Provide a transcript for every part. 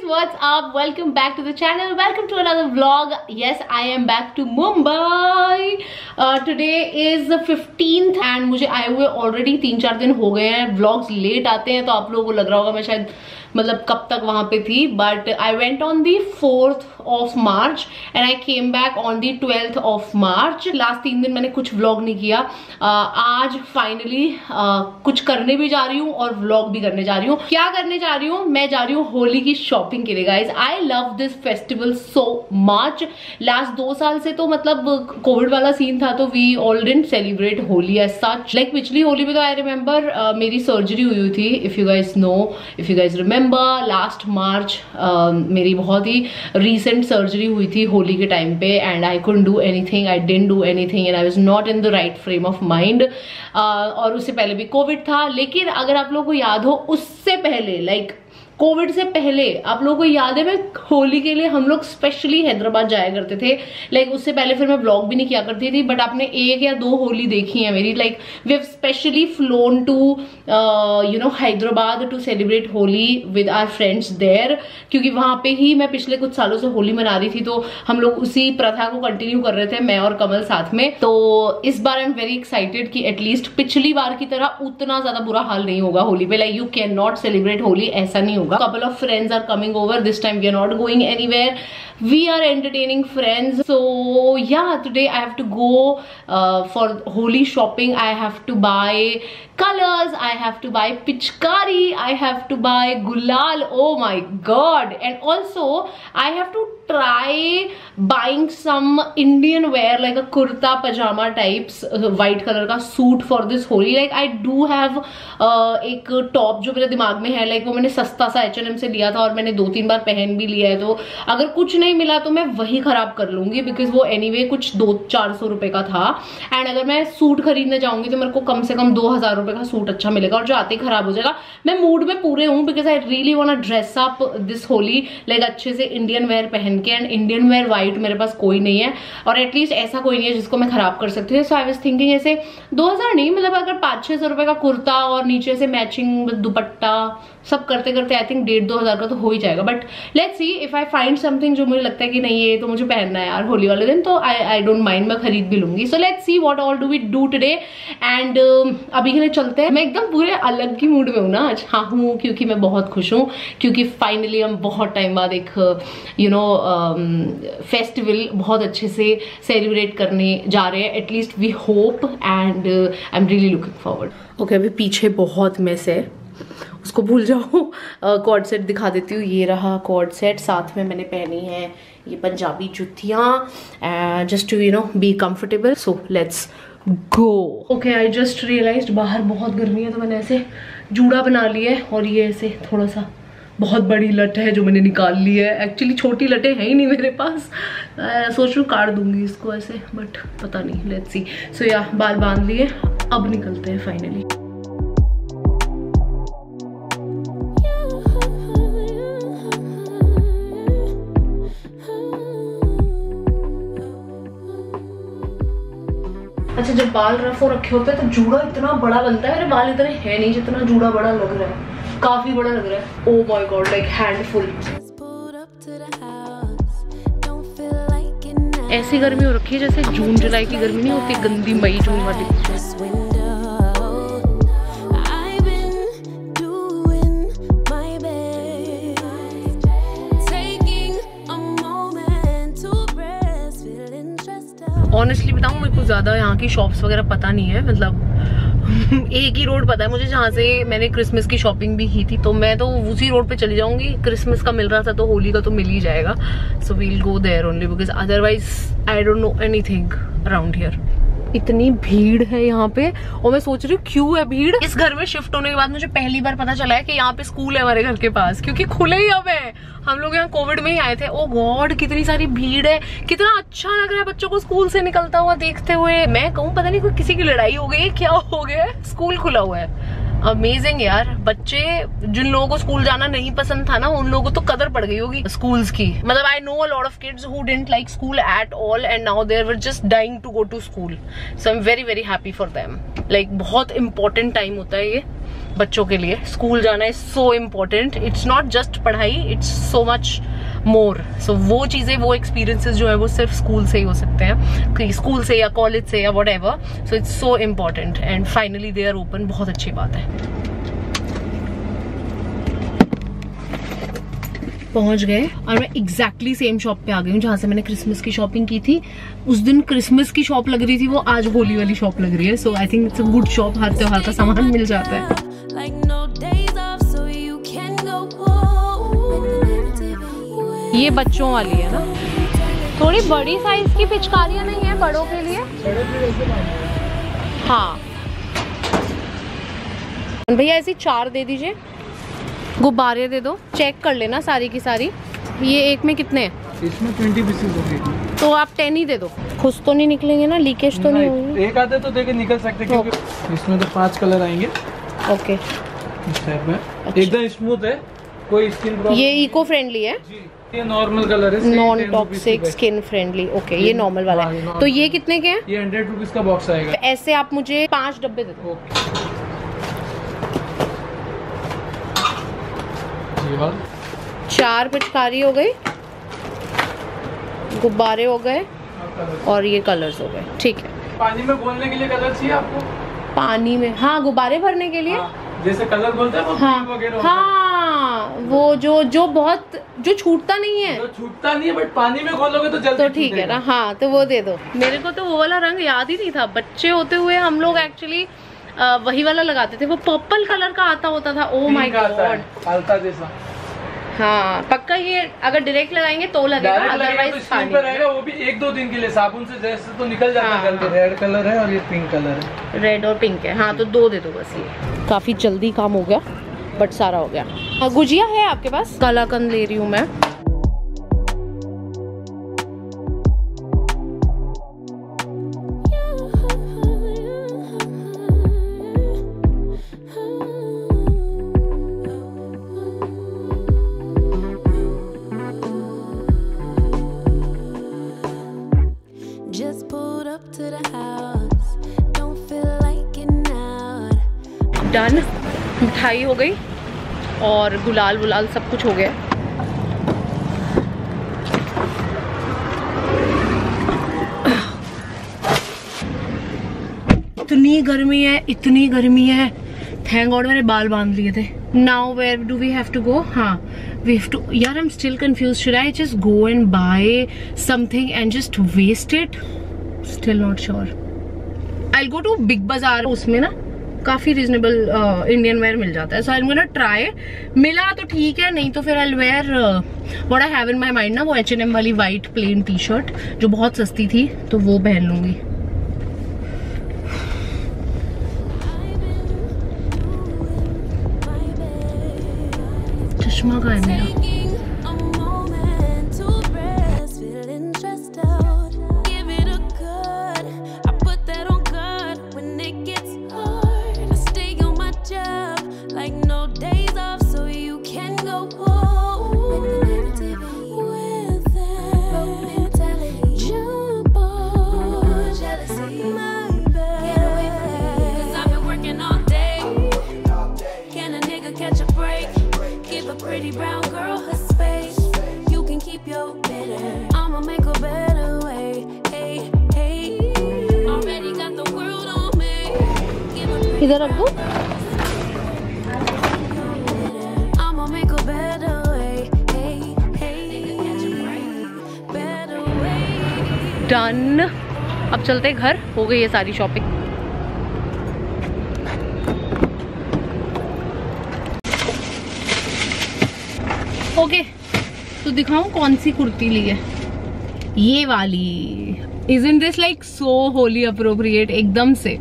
what's up? Welcome back to the channel. Welcome to another vlog. Yes, I am back to Mumbai. Today is the 15th and मुझे आए हुए already 3-4 दिन हो गए हैं. Vlogs late आते हैं तो आप लोगों को लग रहा होगा मैं शायद मतलब कब तक वहां पे थी. But I went on the 4th of March and I came back on the 12th of March. Last 3 दिन मैंने कुछ vlog नहीं किया. आज finally कुछ करने भी जा रही हूँ और vlog भी करने जा रही हूँ. क्या करने जा रही हूँ? मैं जा रही हूँ होली की शॉपिंग के लिए. Guys I love this festival so much. Last 2 साल से तो मतलब कोविड वाला सीन था तो we all didn't celebrate Holi as such. Like पिछली होली में तो आई रिमेम्बर मेरी सर्जरी हुई थी. If you guys know, if you guys remember, last March मेरी बहुत ही रिसेंट सर्जरी हुई थी होली के टाइम पे and I couldn't do anything. I didn't do anything and I was not in the right frame of mind. और उससे पहले भी कोविड था. लेकिन अगर आप लोगों को याद हो उससे पहले लाइक कोविड से पहले आप लोगों को याद है मैं होली के लिए हम लोग स्पेशली हैदराबाद जाया करते थे. लाइक उससे पहले फिर मैं ब्लॉग भी नहीं किया करती थी बट आपने 1 या 2 होली देखी है मेरी. Like we have specially flown to you know Hyderabad to celebrate Holi with our friends there, क्योंकि वहां पे ही मैं पिछले कुछ सालों से होली मना रही थी तो हम लोग उसी प्रथा को कंटिन्यू कर रहे थे मैं और कमल साथ में. तो इस बार आई एम वेरी एक्साइटेड कि एटलीस्ट पिछली बार की तरह उतना ज्यादा बुरा हाल नहीं होगा होली पे. Like you can not celebrate Holi, ऐसा नहीं होगा. Couple of friends are coming over. This time we are not going anywhere. We are entertaining friends. So yeah, today I have to go for Holi shopping. I have to buy colors. I have to buy pichkari. I have to buy gulal. Oh my god! And also I have to try buying some Indian wear like a kurta pajama types white color का suit for this Holi. Like I do have एक top जो मेरे दिमाग में है. Like वो मैंने सस्ता सा H&M से लिया था और मैंने 2-3 बार पहन भी लिया है. तो अगर कुछ नहीं मिला तो मैं वही खराब कर लूंगी बिकॉज वो एनीवे कुछ 200-400 रुपए का था. एंड अगर मैं सूट खरीदने जाऊंगी तो मेरे को कम से कम 2000 रुपए का सूट अच्छा मिलेगा और जो आते ही खराब हो जाएगा. मैं मूड में पूरे हूँ because I really want to dress up this Holi like अच्छे से इंडियन वेयर पहन के. एंड इंडियन वेयर व्हाइट मेरे पास कोई नहीं है और एटलीस्ट ऐसा कोई नहीं है जिसको मैं खराब कर सकती हूँ. सो आई वाज थिंकिंग ऐसे 2000 नहीं मतलब अगर 500-600 रुपए का कुर्ता और नीचे से मैचिंग दुपट्टा सब करते करते आई थिंक 1,500-2 हजार का तो हो ही जाएगा. But let's see if I find something जो मुझे लगता है कि नहीं ये तो मुझे पहनना है यार होली वाले दिन तो आई डोंट माइंड, मैं खरीद भी लूंगी. So let's see what all do we do today. And अभी के लिए चलते हैं. मैं एकदम पूरे अलग की मूड में हूँ ना आज. हाँ हूँ क्योंकि मैं बहुत खुश हूँ क्योंकि फाइनली हम बहुत टाइम बाद एक यू नो फेस्टिवल बहुत अच्छे से सेलिब्रेट करने जा रहे हैं. At least we hope and I am really looking forward. Okay अभी पीछे बहुत मेस है उसको भूल जाओ. कॉर्ड सेट दिखा देती हूँ. ये रहा कॉर्ड सेट. साथ में मैंने पहनी है ये पंजाबी जुतियाँ just to you know be comfortable. So let's go. Okay I just realized बाहर बहुत गर्मी है तो मैंने ऐसे जूड़ा बना लिया है और ये ऐसे थोड़ा सा बहुत बड़ी लट है जो मैंने निकाल ली है. एक्चुअली छोटी लटें हैं ही नहीं मेरे पास. सोच रही हूँ काट दूंगी इसको ऐसे बट पता नहीं. Let's see. सो या बाल बांध लिए अब निकलते हैं फाइनली. अच्छा जब बाल रफ हो रखे होते हैं तो जूड़ा इतना बड़ा बनता है. मेरे बाल इतने हैं नहीं जितना जूड़ा बड़ा लग रहा है. काफी बड़ा लग रहा है. Oh my God like handful. ऐसी गर्मी हो रखी है जैसे जून जुलाई की गर्मी नहीं होती गंदी मई जून वाली. ऑनेस्टली बताऊँ मेरे को ज्यादा यहाँ की शॉप्स वगैरह पता नहीं है. मतलब एक ही रोड पता है मुझे जहाँ से मैंने क्रिसमस की शॉपिंग भी की थी तो मैं तो उसी रोड पे चली जाऊंगी. क्रिसमस का मिल रहा था तो होली का तो मिल ही जाएगा. So we'll go there only because otherwise I don't know anything around here. इतनी भीड़ है यहाँ पे और मैं सोच रही हूँ क्यों है भीड़. इस घर में शिफ्ट होने के बाद मुझे पहली बार पता चला है कि यहाँ पे स्कूल है हमारे घर के पास क्योंकि खुले ही अब है. हम लोग यहाँ कोविड में ही आए थे. ओ गॉड कितनी सारी भीड़ है. कितना अच्छा लग रहा है बच्चों को स्कूल से निकलता हुआ देखते हुए. मैं कहूँ पता नहीं कोई किसी की लड़ाई हो गई है क्या हो गया है. स्कूल खुला हुआ है. अमेजिंग यार. बच्चे जिन लोगों को स्कूल जाना नहीं पसंद था ना उन लोगों को तो कदर पड़ गई होगी स्कूल्स की. मतलब I know a lot of kids who didn't like school at all and now they were just dying to go to school. So I am very very happy for them. Like बहुत important time होता है ये बच्चों के लिए school जाना is so important. It's not just पढ़ाई, it's so much more. So वो चीजें, वो एक्सपीरियंसेस जो है वो सिर्फ स्कूल से ही हो सकते हैं, स्कूल से या कॉलेज से या whatever. So it's so important and finally they are open. बहुत अच्छी बात है. पहुंच गए और मैं एग्जैक्टली सेम शॉप पे आ गई हूँ जहां से मैंने क्रिसमस की शॉपिंग की थी. उस दिन क्रिसमस की शॉप लग रही थी, वो आज होली वाली शॉप लग रही है. So I think it's a good shop. हर त्योहार का सामान मिल जाता है. ये बच्चों वाली है ना, थोड़ी बड़ी साइज की पिचकारियां नहीं है बड़ों के लिए. हाँ भैया ऐसी 4 दे दीजिए. गुब्बारे दे दो, चेक कर लेना सारी की सारी. ये एक में कितने हैं? इसमें 20 पीसेस होंगे. तो आप 10 ही दे दो. खुश तो नहीं निकलेंगे ना, लीकेज तो नहीं होगी? एक आधे तो देके निकल सकते क्योंकि इसमें तो 5 कलर आएंगे. ओके, इस टाइप में. अच्छा. एकदम स्मूथ है, कोई स्किन प्रॉब्लम. ये इको फ्रेंडली है जी. ये नॉर्मल कलर है, non toxic, skin friendly. Okay, ये नॉर्मल वाला है. तो ये कितने के हैं? ये 100 रुपीज का बॉक्स आएगा. ऐसे आप मुझे 5 डब्बे दे दो. 4 पिचकारी हो गई, गुब्बारे हो गए और ये कलर्स हो गए. ठीक है. पानी में घोलने के लिए कलर चाहिए आपको? पानी में, हाँ. गुब्बारे भरने के लिए जैसे कलर बोलते हैं वो. हाँ, वो जो बहुत जो छूटता नहीं है, जो छूटता नहीं है बट पानी में घोलोगे तो जल्दी. तो ठीक है ना. हाँ, तो वो दे दो. मेरे को तो वो वाला रंग याद ही नहीं था. बच्चे होते हुए हम लोग एक्चुअली वही वाला लगाते थे. वो पर्पल कलर का आता होता था. ओ माय गॉड, पालता जैसा. हाँ पक्का. ये अगर डायरेक्ट लगाएंगे तो लगेगा, अदरवाइज पानी पे रहेगा. वो भी 1-2 दिन के लिए. साबुन से जैसे तो निकल जाता है. हाँ. रेड कलर है और ये पिंक कलर है. रेड और पिंक है. हाँ, तो 2 दे दो बस. ये काफी जल्दी काम हो गया बट सारा हो गया. गुजिया है आपके पास? कलाकंद ले रही हूँ मैं. डन. मिठाई हो गई और गुलाल वुलाल सब कुछ हो गया. इतनी गर्मी है, इतनी गर्मी है. थैंक गॉड मैंने बाल बांध लिए थे. Now where do we have to go? हाँ, वी हैव टू. यार I am still confused. Should I just go and buy something and just waste it? Still not sure. I will go to Big Bazaar. उसमें ना काफी reasonable Indian wear मिल जाता है. So I am gonna try. मिला तो ठीक है, नहीं तो फिर I will where what I have in my mind ना, वो H&M वाली वाइट प्लेन टी शर्ट जो बहुत सस्ती थी, तो वो पहन लूंगी. चश्मा कहाँ है मेरा? इधर रख दो. डन. अब चलते घर. हो गई है सारी शॉपिंग. ओके, तो दिखाऊं कौन सी कुर्ती ली है. ये वाली. Isn't this like so wholly appropriate? एकदम से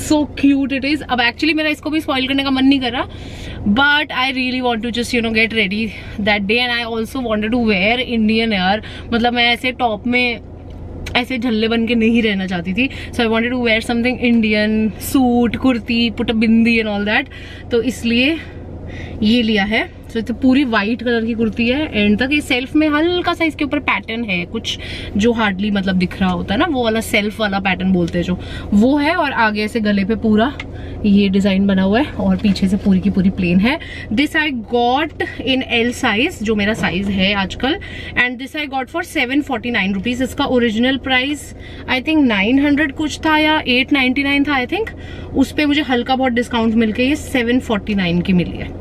so cute it is. अब एक्चुअली मेरा इसको भी स्पॉइल करने का मन नहीं कर रहा, but I really want to just get ready that day. And I also wanted to wear Indian यार. मतलब मैं ऐसे टॉप में ऐसे झल्ले बन के नहीं रहना चाहती थी. So I wanted to wear something Indian. Suit, kurti, put a bindi and all that. तो इसलिए ये लिया है. तो पूरी व्हाइट कलर की कुर्ती है एंड तक। ये सेल्फ में हल्का सा इसके ऊपर पैटर्न है कुछ जो हार्डली मतलब दिख रहा होता है ना, वो वाला सेल्फ वाला पैटर्न बोलते हैं जो, वो है। और आगे से गले पे पूरा ये डिजाइन बना हुआ है और पीछे से पूरी की पूरी प्लेन है। This I got in L size, जो मेरा साइज है आजकल, and this I got for 749 rupees. इसका ओरिजिनल प्राइस आई थिंक 900 कुछ था या 899 था आई थिंक। उस पे मुझे हल्का बहुत डिस्काउंट मिलके ये 749 की मिली है।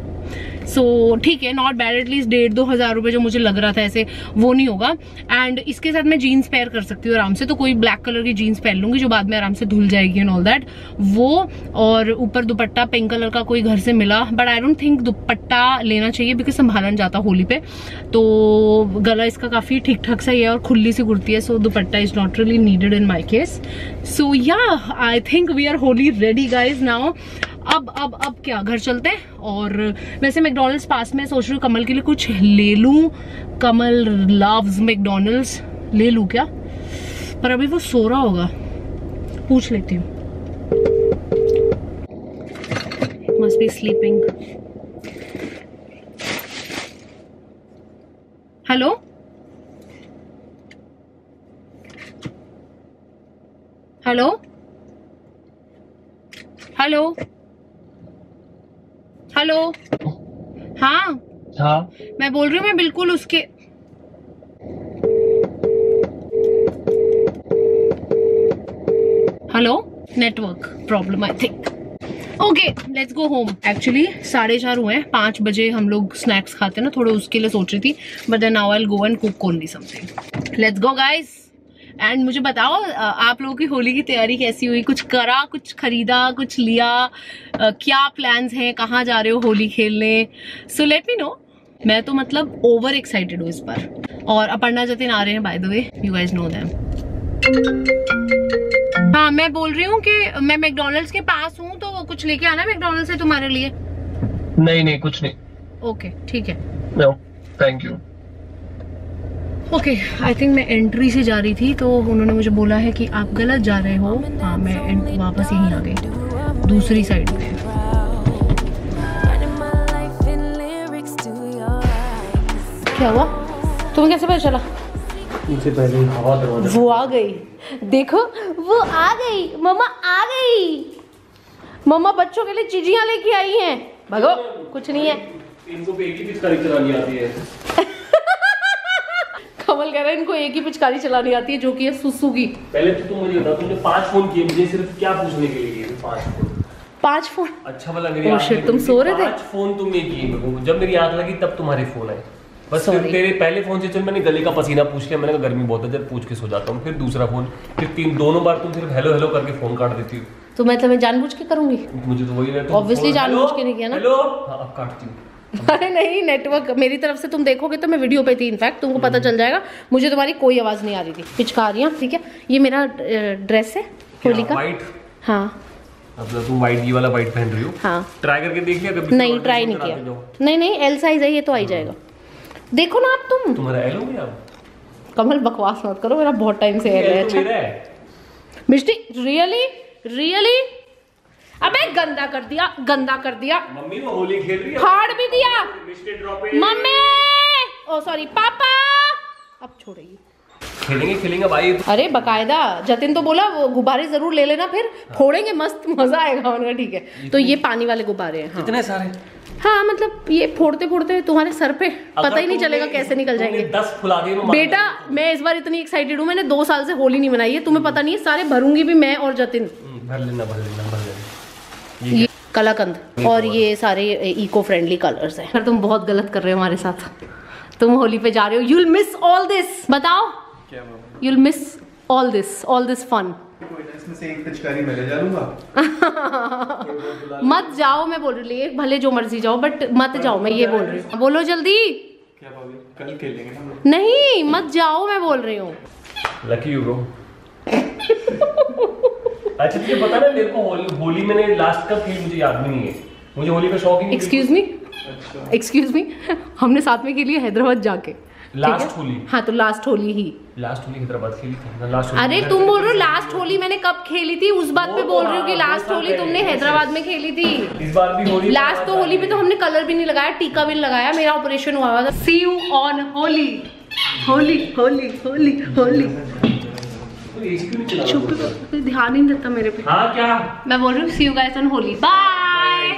सो ठीक है, नॉट बैड। एटलीस्ट 1,500-2 हजार रुपए जो मुझे लग रहा था ऐसे वो नहीं होगा। एंड इसके साथ मैं जीन्स पेयर कर सकती हूँ आराम से, तो कोई ब्लैक कलर की जीन्स पहन लूंगी जो बाद में आराम से धुल जाएगी एंड ऑल दैट, वो। और ऊपर दुपट्टा पिंक कलर का कोई घर से मिला, बट आई डोंट थिंक दुपट्टा लेना चाहिए बिकॉज संभाला नहीं जाता होली पे। तो गला इसका काफी ठीक ठाक सा ही है और खुली सी कुर्ती है, so dupatta is not really needed in my case. So yeah I think we are Holi ready guys now. अब क्या, घर चलते हैं। और वैसे मैकडॉनल्ड्स पास में, सोच रही हूँ कमल के लिए कुछ ले लूं। कमल लव्स मैकडॉनल्ड्स, ले लूं क्या? पर अभी वो सो रहा होगा, पूछ लेती हूँ। Must be sleeping. Hello hello hello hello. हाँ हाँ, मैं बोल रही हूँ, मैं बिल्कुल उसके hello, network problem I think. Okay, let's go home. Actually 4:30 हुए हैं, 5 बजे हम लोग स्नैक्स खाते हैं ना, थोड़े उसके लिए सोच रही थी, but then now I will go and cook only something. Let's go guys. And मुझे बताओ आप लोगों की होली की तैयारी कैसी हुई? कुछ करा, कुछ खरीदा, कुछ लिया? क्या प्लान्स हैं? कहाँ जा रहे हो होली खेलने? So let me know. मैं तो मतलब ओवर एक्साइटेड हूँ इस बार। और अपर्णा जतिन आ रहे हैं, by the way, you guys know them. हाँ, मैं बोल रही हूँ कि मैं मैकडॉनल्ड्स के पास हूँ, तो कुछ लेके आना है मैकडॉनल्ड्स से तुम्हारे लिए। नहीं कुछ नहीं। ओके ठीक है, no thank you. Okay, I think मैं एंट्री से जा रही थी तो उन्होंने मुझे बोला है कि आप गलत जा रहे हो। हाँ, मैं वापस यहीं आ गई, दूसरी साइड में। क्या हुआ? तुम्हें कैसे पता चला? मुझे पहले हवा दरवाजा। वो आ गई, देखो वो आ गई, मम्मा आ गई। मम्मा बच्चों के लिए चीजियां लेके आई हैं। भगो, कुछ नहीं है। इनको भी एक ही पिचकारी चलानी आती है। कमल कह रहा है इनको एक ही पिचकारी चलानी आती है, जो कि है सुसु की। पहले तो तुम मुझे बता, तुमने 5 फोन किए मुझे, सिर्फ क्या पूछने के लिए किए? 5 फोन। अच्छा वाला मेरी आंख लगी। तुम सो रहे थे? 5 फोन तुमने किए मेरे को, जब मेरी आंख लगी तब तुम्हारे फोन आए। बस फिर तेरे पहले फोन से चल मैंने गले का पसीना पूछ लिया, मैंने कहा गर्मी बहुत है, जब पूछ के सो जाता हूँ। फिर दूसरा फोन, फिर 3, दोनों बार तुम सिर्फ हेलो हेलो करके फोन काट देती हो। तो मैं तुम्हें जानबूझ के करूंगी? मुझे तो वही रहता है, ऑब्वियसली जानबूझ के नहीं किया ना। हेलो, हाँ अब काटती हूँ। अरे नहीं, नेटवर्क मेरी तरफ से तुम देखोगे तो मैं वीडियो पे थी, इनफैक्ट तुमको पता चल जाएगा। मुझे तुम्हारी कोई आवाज नहीं आ रही थी। पिचकारियाँ, ठीक है। ये मेरा ड्रेस है होली का। व्हाइट? हाँ, मतलब तुम व्हाइट, ये वाला व्हाइट पहन रही हो? हाँ। ट्राई करके देख लिया कभी? नहीं, ट्राई नहीं किया। नहीं, एल साइज है ये, तो आ ही जाएगा। देखो ना आप, तुम्हारा एल हो गया? कमल बकवास मत करो, मेरा बहुत टाइम से एल है। अच्छा मिष्टी, रियली? अबे गंदा कर दिया। मम्मी वो होली खेल रही है, फाड़ भी दिया। मम्मी, ओ सॉरी पापा, अब छोड़ेगी। खेलेंगे भाई। अरे बकायदा जतिन तो बोला वो गुब्बारे जरूर ले लेना, फिर फोड़ेंगे, मस्त मजा आएगा। उनका ठीक है। तो ये पानी वाले गुब्बारे हैं। हाँ। इतने सारे? हाँ, मतलब ये फोड़ते तुम्हारे सर पे पता ही नहीं चलेगा कैसे निकल जाएंगे। 10 फुला दिए बेटा, मैं इस बार इतनी एक्साइटेड हूँ, मैंने 2 साल से होली नहीं मनाई है, तुम्हें पता नहीं है। सारे भरूंगी भी मैं और जतिन। भर लेना। ये कलाकंद और ये सारे इको फ्रेंडली कलर्स हैं। तुम बहुत गलत कर रहे हो हमारे साथ। तुम होली पे जा रहे हो, you'll miss all this। बताओ क्या? you'll miss all this fun। इसमें से एक पिचकारी मैं ले जा लूंगा। मत जाओ, मैं बोल रही हूँ, भले जो मर्जी जाओ, बट मत जाओ, मैं ये बोल रही हूँ। बोलो जल्दी। क्या भाभी, कल खेलेंगे हम लोग। नहीं, मत जाओ, मैं बोल रही हूँ। Lucky you bro. अच्छा तुझे पता ना, मेरे को होली मैंने लास्ट कब खेली मुझे याद भी नहीं है। मुझे होली का शौक ही नहीं। एक्सक्यूज मी, हमने साथ में खेली हैदराबाद जाके। लास्ट होली। हाँ तो लास्ट होली ही, लास्ट होली हैदराबाद खेली थी लास्ट होली। अरे तुम बोल रहे हो लास्ट होली मैंने कब खेली थी, उस बात पे बोल रही हो कि लास्ट होली तुमने हैदराबाद में खेली थी। इस बार भी होली, लास्ट तो होली पे तो हमने कलर भी नहीं लगाया, टीका भी नहीं लगाया, मेरा ऑपरेशन हुआ था। सी यू ऑन होली, होली होली होली होली। चुप, ध्यान नहीं देता मेरे पे। हाँ क्या मैं बोल रही हूँ see you guys on Holi, bye.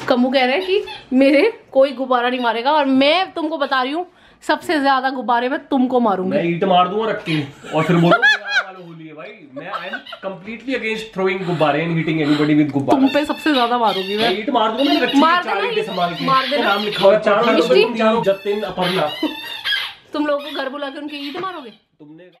Kamu कह रहे हैं कि मेरे कोई गुब्बारा नहीं मारेगा, और मैं तुमको बता रही हूँ सबसे ज्यादा गुब्बारे में तुमको मारूंगी। मैं ईंट मार दूंगा रख के और फिर बोलो होली है भाई। मैं I am completely against throwing गुब्बारे एंड हिटिंग एनीबॉडी विद गुब्बारा। तुम पे सबसे ज्यादा मारूंगी मैं। ईंट मार दूंगा, मैंने रखी है 4 ईंटें संभाल के, मार देना। नाम लिखा हुआ है 4 जतिन अपर्णा। तुम लोगों को घर बुला के उनकी ईंट मारोगे? तुमने